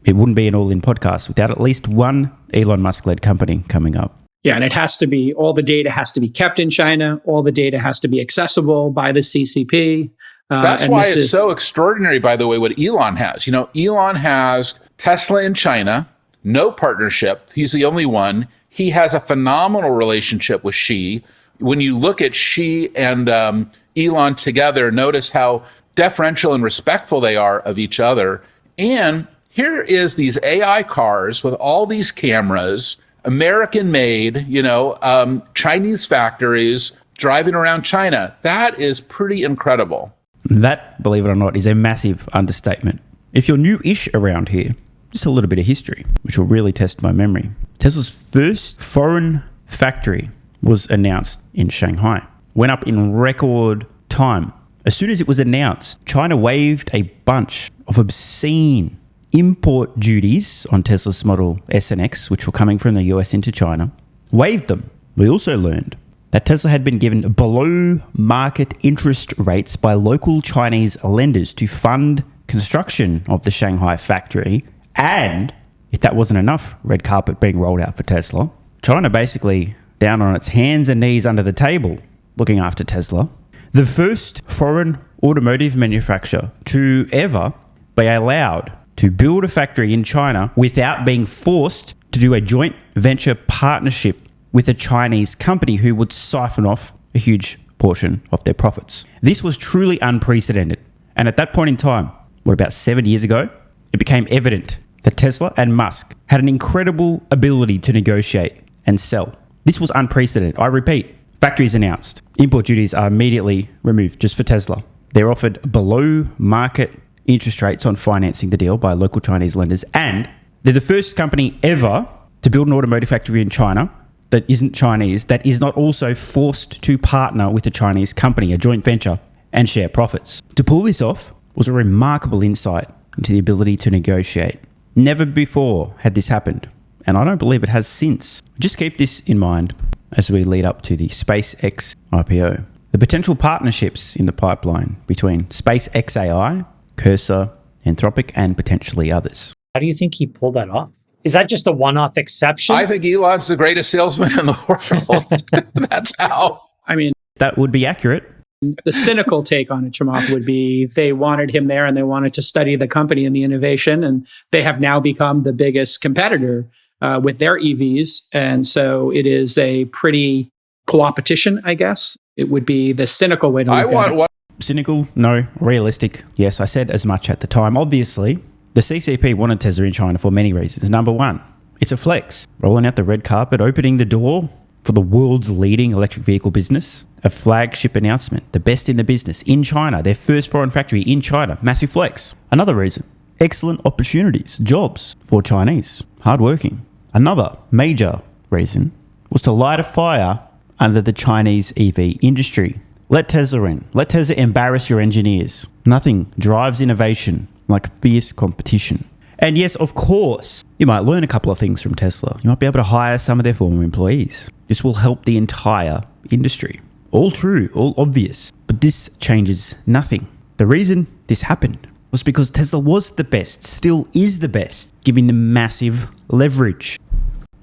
it wouldn't be an All-In podcast without at least one Elon Musk-led company coming up. Yeah, and it has to be, all the data has to be kept in China. All the data has to be accessible by the CCP. That's why it's so extraordinary, by the way, what Elon has. You know, Elon has Tesla in China, no partnership. He's the only one. He has a phenomenal relationship with Xi. When you look at Xi and Elon together, notice how deferential and respectful they are of each other. And here is these AI cars with all these cameras, American made, Chinese factories driving around China. That is pretty incredible. That, believe it or not, is a massive understatement. If you're new-ish around here, just a little bit of history, which will really test my memory. Tesla's first foreign factory was announced in Shanghai. Went up in record time. As soon as it was announced, China waived a bunch of obscene import duties on Tesla's Model S and X, which were coming from the US into China. Waived them. We also learned that Tesla had been given below market interest rates by local Chinese lenders to fund construction of the Shanghai factory. And if that wasn't enough red carpet being rolled out for Tesla, China basically down on its hands and knees under the table looking after Tesla. The first foreign automotive manufacturer to ever be allowed to build a factory in China without being forced to do a joint venture partnership with a Chinese company who would siphon off a huge portion of their profits. This was truly unprecedented. And at that point in time, about 7 years ago, it became evident that Tesla and Musk had an incredible ability to negotiate and sell. This was unprecedented. I repeat, factories announced. Import duties are immediately removed just for Tesla. They're offered below market interest rates on financing the deal by local Chinese lenders. And they're the first company ever to build an automotive factory in China that isn't Chinese, that is not also forced to partner with a Chinese company, a joint venture, and share profits. To pull this off was a remarkable insight into the ability to negotiate. Never before had this happened, and I don't believe it has since. Just keep this in mind as we lead up to the SpaceX IPO. The potential partnerships in the pipeline between SpaceX AI, Cursor, Anthropic, and potentially others. How do you think he pulled that off? Is that just a one-off exception? I think Elon's the greatest salesman in the world. That's how. I mean, that would be accurate. The cynical take on it, Chamath, would be they wanted him there and they wanted to study the company and the innovation, and they have now become the biggest competitor with their EVs. And so it is a pretty co-opetition, I guess. It would be the cynical way to look at it. Cynical? No. Realistic? Yes, I said as much at the time. Obviously, the CCP wanted Tesla in China for many reasons. Number one, it's a flex. Rolling out the red carpet, opening the door for the world's leading electric vehicle business. A flagship announcement, the best in the business in China, their first foreign factory in China. Massive flex. Another reason, excellent opportunities, jobs for Chinese, hardworking. Another major reason was to light a fire under the Chinese EV industry. Let Tesla in. Let Tesla embarrass your engineers. Nothing drives innovation like fierce competition. And yes, of course, you might learn a couple of things from Tesla. You might be able to hire some of their former employees. This will help the entire industry. All true, all obvious, but this changes nothing. The reason this happened was because Tesla was the best, still is the best, giving them massive leverage.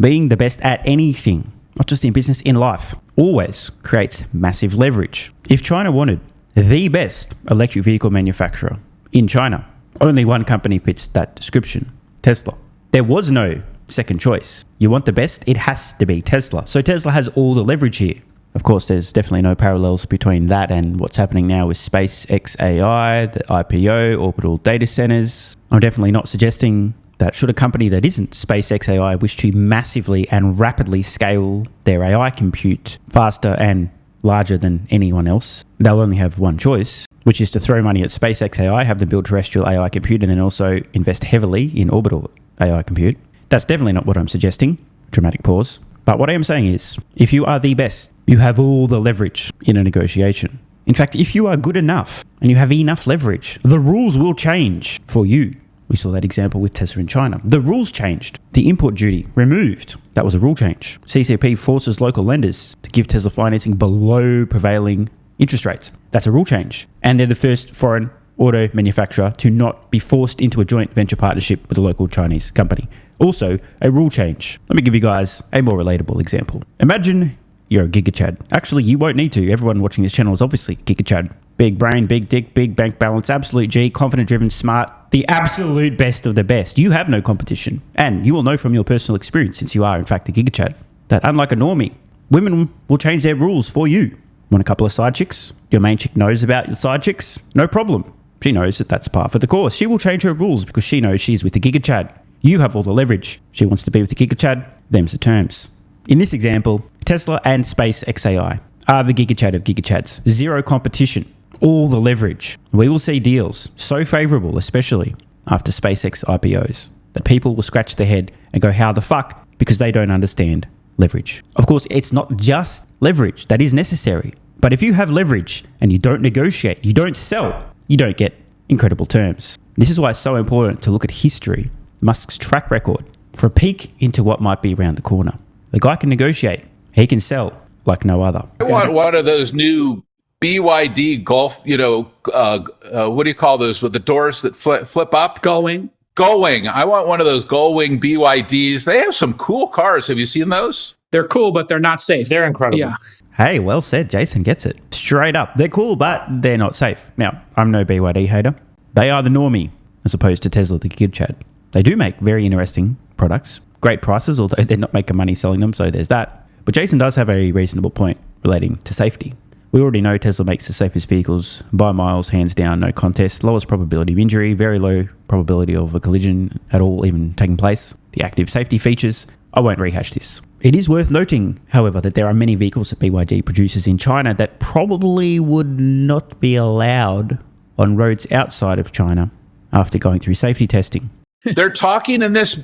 Being the best at anything, not just in business, in life, always creates massive leverage. If China wanted the best electric vehicle manufacturer in China, only one company fits that description, Tesla. There was no second choice. You want the best, it has to be Tesla. So Tesla has all the leverage here. Of course, there's definitely no parallels between that and what's happening now with SpaceX AI, the IPO, orbital data centers. I'm definitely not suggesting that should a company that isn't SpaceX AI wish to massively and rapidly scale their AI compute faster and larger than anyone else, they'll only have one choice, which is to throw money at SpaceX AI, have them build terrestrial AI compute, and then also invest heavily in orbital AI compute. That's definitely not what I'm suggesting. Dramatic pause. But what I am saying is, if you are the best, you have all the leverage in a negotiation. In fact, if you are good enough and you have enough leverage, the rules will change for you. We saw that example with Tesla in China. The rules changed. The import duty removed. That was a rule change. CCP forces local lenders to give Tesla financing below prevailing interest rates. That's a rule change. And they're the first foreign auto manufacturer to not be forced into a joint venture partnership with a local Chinese company. Also, a rule change. Let me give you guys a more relatable example. Imagine you're a gigachad. Actually, you won't need to. Everyone watching this channel is obviously gigachad. Big brain, big dick, big bank balance, absolute G, confident, driven, smart, the absolute best of the best. You have no competition. And you will know from your personal experience, since you are in fact a gigachad, that unlike a normie, women will change their rules for you. Want a couple of side chicks? Your main chick knows about your side chicks? No problem. She knows that that's par for the course. She will change her rules because she knows she's with the gigachad. You have all the leverage. She wants to be with the gigachad. Them's the terms. In this example, Tesla and SpaceX AI are the gigachad of gigachads. Zero competition. All the leverage. We will see deals so favorable, especially after SpaceX IPOs, that people will scratch their head and go, how the fuck? Because they don't understand leverage. Of course, it's not just leverage that is necessary. But if you have leverage and you don't negotiate, you don't sell, you don't get incredible terms. This is why it's so important to look at history, Musk's track record, for a peek into what might be around the corner. The guy can negotiate. He can sell like no other. I want one of those new BYD Golf, what do you call those with the doors that flip up? Gullwing. I want one of those Gullwing BYDs. They have some cool cars. Have you seen those? They're cool, but they're not safe. They're incredible. Yeah. Hey, well said. Jason gets it. Straight up. They're cool, but they're not safe. Now, I'm no BYD hater. They are the normie, as opposed to Tesla, the gigachad. They do make very interesting products. Great prices, although they're not making money selling them, so there's that. But Jason does have a reasonable point relating to safety. We already know Tesla makes the safest vehicles by miles, hands down, no contest. Lowest probability of injury, very low probability of a collision at all even taking place. The active safety features, I won't rehash this. It is worth noting, however, that there are many vehicles that BYD produces in China that probably would not be allowed on roads outside of China after going through safety testing. They're talking in this,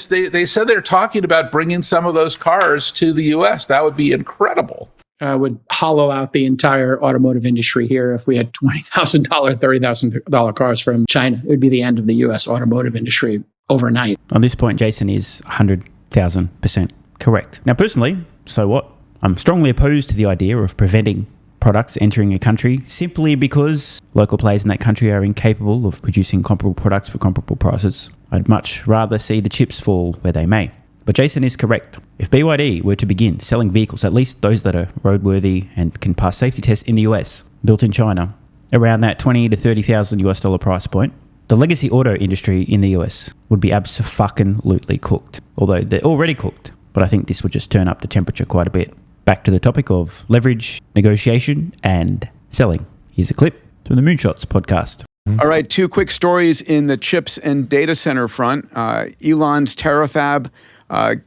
they said they're talking about bringing some of those cars to the US. That would be incredible. Would hollow out the entire automotive industry here if we had $20,000, $30,000 cars from China. It would be the end of the US automotive industry overnight. On this point, Jason is 100,000% correct. Now, personally, so what? I'm strongly opposed to the idea of preventing products entering a country simply because local players in that country are incapable of producing comparable products for comparable prices. I'd much rather see the chips fall where they may. But Jason is correct. If BYD were to begin selling vehicles, at least those that are roadworthy and can pass safety tests in the US, built in China, around that $20,000 to $30,000 price point, the legacy auto industry in the US would be abso-fucking-lutely cooked. Although they're already cooked, but I think this would just turn up the temperature quite a bit. Back to the topic of leverage, negotiation, and selling. Here's a clip from the Moonshots podcast. All right, two quick stories in the chips and data center front. Elon's Terafab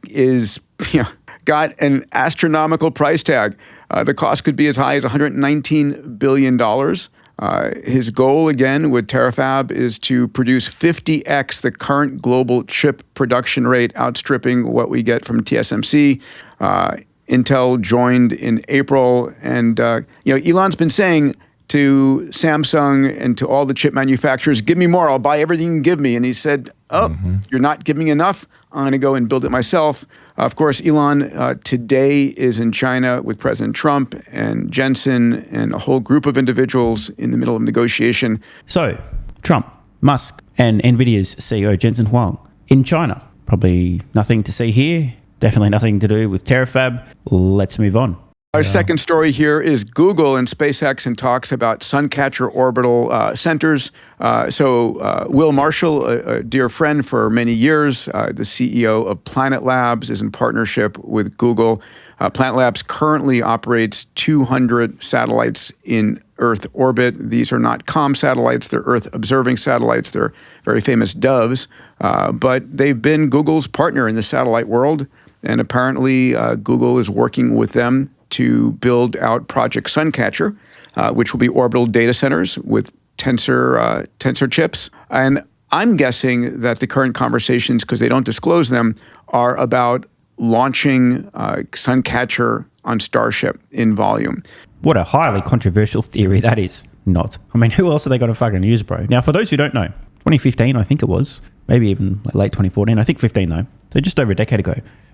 is got an astronomical price tag. The cost could be as high as $119 billion. His goal, again, with Terafab is to produce 50x the current global chip production rate, outstripping what we get from TSMC. Intel joined in April. And, Elon's been saying to Samsung and to all the chip manufacturers, give me more, I'll buy everything you give me. And he said, you're not giving enough, I'm going to go and build it myself. Of course, Elon today is in China with President Trump and Jensen and a whole group of individuals in the middle of negotiation. So, Trump, Musk, and NVIDIA's CEO Jensen Huang in China. Probably nothing to see here. Definitely nothing to do with Terafab. Let's move on. Our second story here is Google and SpaceX in talks about Suncatcher orbital centers. Will Marshall, a dear friend for many years, the CEO of Planet Labs, is in partnership with Google. Planet Labs currently operates 200 satellites in Earth orbit. These are not comm satellites, they're Earth observing satellites. They're very famous doves, but they've been Google's partner in the satellite world. And apparently Google is working with them to build out Project Suncatcher, which will be orbital data centers with tensor chips. And I'm guessing that the current conversations, because they don't disclose them, are about launching Suncatcher on Starship in volume. What a highly controversial theory that is. Not. I mean, who else are they going to fucking use, bro? Now, for those who don't know, 2015, I think it was, maybe even late 2014, I think 15 though, so just over a decade ago,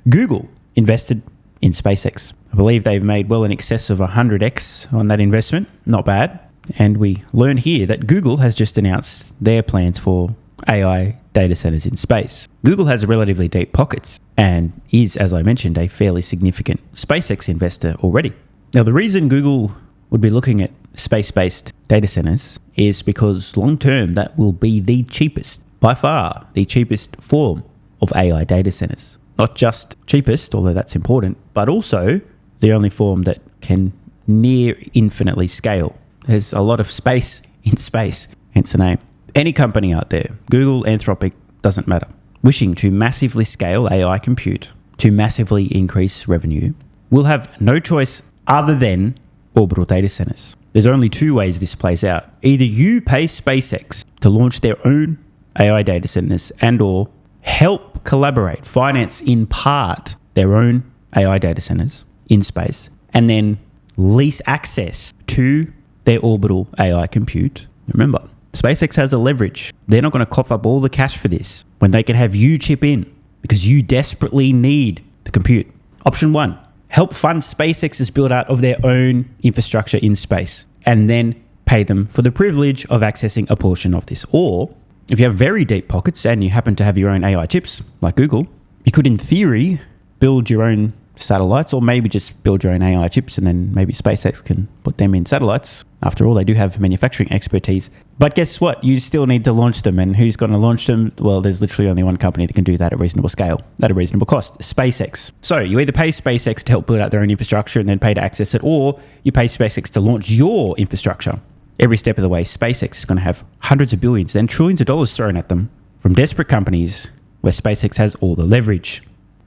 Google invested in SpaceX. I believe they've made well in excess of 100x on that investment. Not bad. And we learn here that Google has just announced their plans for AI data centers in space. Google has relatively deep pockets and is, as I mentioned, a fairly significant SpaceX investor already. Now, the reason Google would be looking at space-based data centers is because long-term that will be the cheapest, by far the cheapest form of AI data centers. Not just cheapest, although that's important, but also the only form that can near infinitely scale. There's a lot of space in space, hence the name. Any company out there, Google, Anthropic, doesn't matter, wishing to massively scale AI compute to massively increase revenue, will have no choice other than orbital data centers. There's only two ways this plays out. Either you pay SpaceX to launch their own AI data centers and or help collaborate, finance in part their own AI data centers in space, and then lease access to their orbital AI compute. Remember, SpaceX has a leverage. They're not going to cough up all the cash for this when they can have you chip in because you desperately need the compute. Option 1, help fund SpaceX's build out of their own infrastructure in space and then pay them for the privilege of accessing a portion of this. Or if you have very deep pockets and you happen to have your own AI chips like Google, you could in theory build your own satellites, or maybe just build your own AI chips and then maybe SpaceX can put them in satellites. After all, they do have manufacturing expertise. But guess what? You still need to launch them. And who's going to launch them? Well, there's literally only one company that can do that at reasonable scale, at a reasonable cost, SpaceX. So you either pay SpaceX to help build out their own infrastructure and then pay to access it, or you pay SpaceX to launch your infrastructure. Every step of the way, SpaceX is going to have hundreds of billions, then trillions of dollars thrown at them from desperate companies where SpaceX has all the leverage.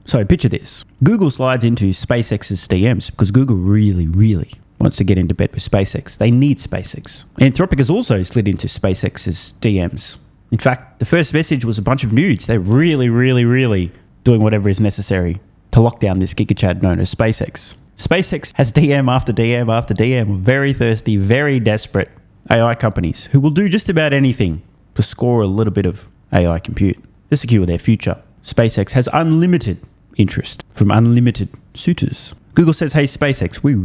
So picture this. Google slides into SpaceX's DMs because Google really, really wants to get into bed with SpaceX. They need SpaceX. Anthropic has also slid into SpaceX's DMs. In fact, the first message was a bunch of nudes. They're really, really, really doing whatever is necessary to lock down this gigachad known as SpaceX. SpaceX has DM after DM after DM of very thirsty, very desperate AI companies who will do just about anything to score a little bit of AI compute to secure their future. SpaceX has unlimited interest from unlimited suitors. Google says, hey, SpaceX, we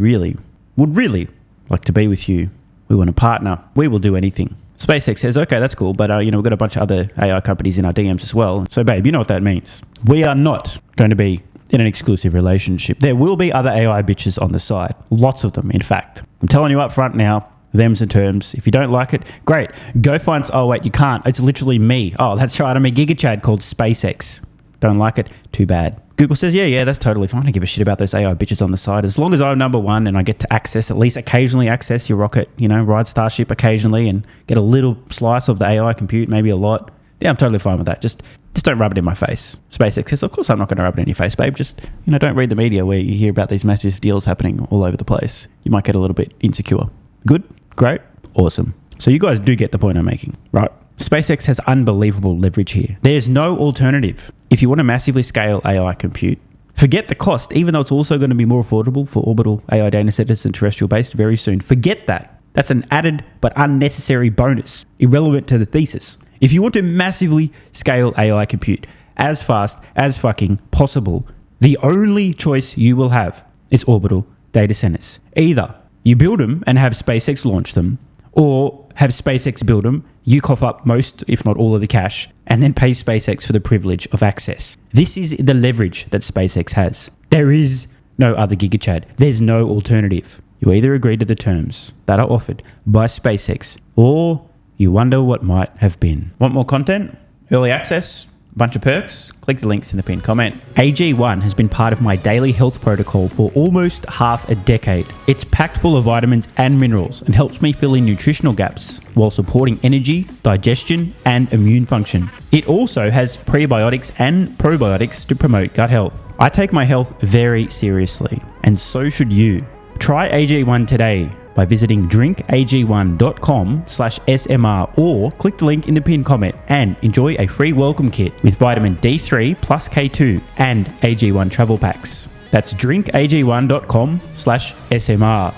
would really like to be with you. We want to partner. We will do anything. SpaceX says, okay, that's cool, but we've got a bunch of other AI companies in our DMs as well. So, babe, you know what that means. We are not going to be in an exclusive relationship. There will be other AI bitches on the side. Lots of them, in fact. I'm telling you up front now, them's the terms. If you don't like it, great. Go find... Oh, wait, you can't. It's literally me. Oh, that's right. I'm a gigachad called SpaceX. Don't like it? Too bad. Google says, yeah, that's totally fine. I don't give a shit about those AI bitches on the side. As long as I'm number one and I get to access, at least occasionally access your rocket, ride Starship occasionally and get a little slice of the AI compute, maybe a lot. Yeah, I'm totally fine with that. Just don't rub it in my face. SpaceX says, of course I'm not going to rub it in your face, babe. Just, don't read the media where you hear about these massive deals happening all over the place. You might get a little bit insecure. Good? Great? Awesome. So you guys do get the point I'm making, right? SpaceX has unbelievable leverage here. There's no alternative. If you want to massively scale AI compute, forget the cost, even though it's also going to be more affordable for orbital AI data centers than terrestrial-based very soon. Forget that. That's an added but unnecessary bonus, irrelevant to the thesis. If you want to massively scale AI compute as fast as fucking possible, the only choice you will have is orbital data centers. Either you build them and have SpaceX launch them, or have SpaceX build them, you cough up most, if not all of the cash, and then pay SpaceX for the privilege of access. This is the leverage that SpaceX has. There is no other gigachad. There's no alternative. You either agree to the terms that are offered by SpaceX, or you wonder what might have been. Want more content? Early access? Bunch of perks? Click the links in the pinned comment. AG1 has been part of my daily health protocol for almost half a decade. It's packed full of vitamins and minerals and helps me fill in nutritional gaps while supporting energy, digestion, and immune function. It also has prebiotics and probiotics to promote gut health. I take my health very seriously, and so should you. Try AG1 today by visiting drinkag1.com/SMR or click the link in the pinned comment and enjoy a free welcome kit with vitamin D3 plus K2 and AG1 travel packs. That's drinkag1.com/SMR.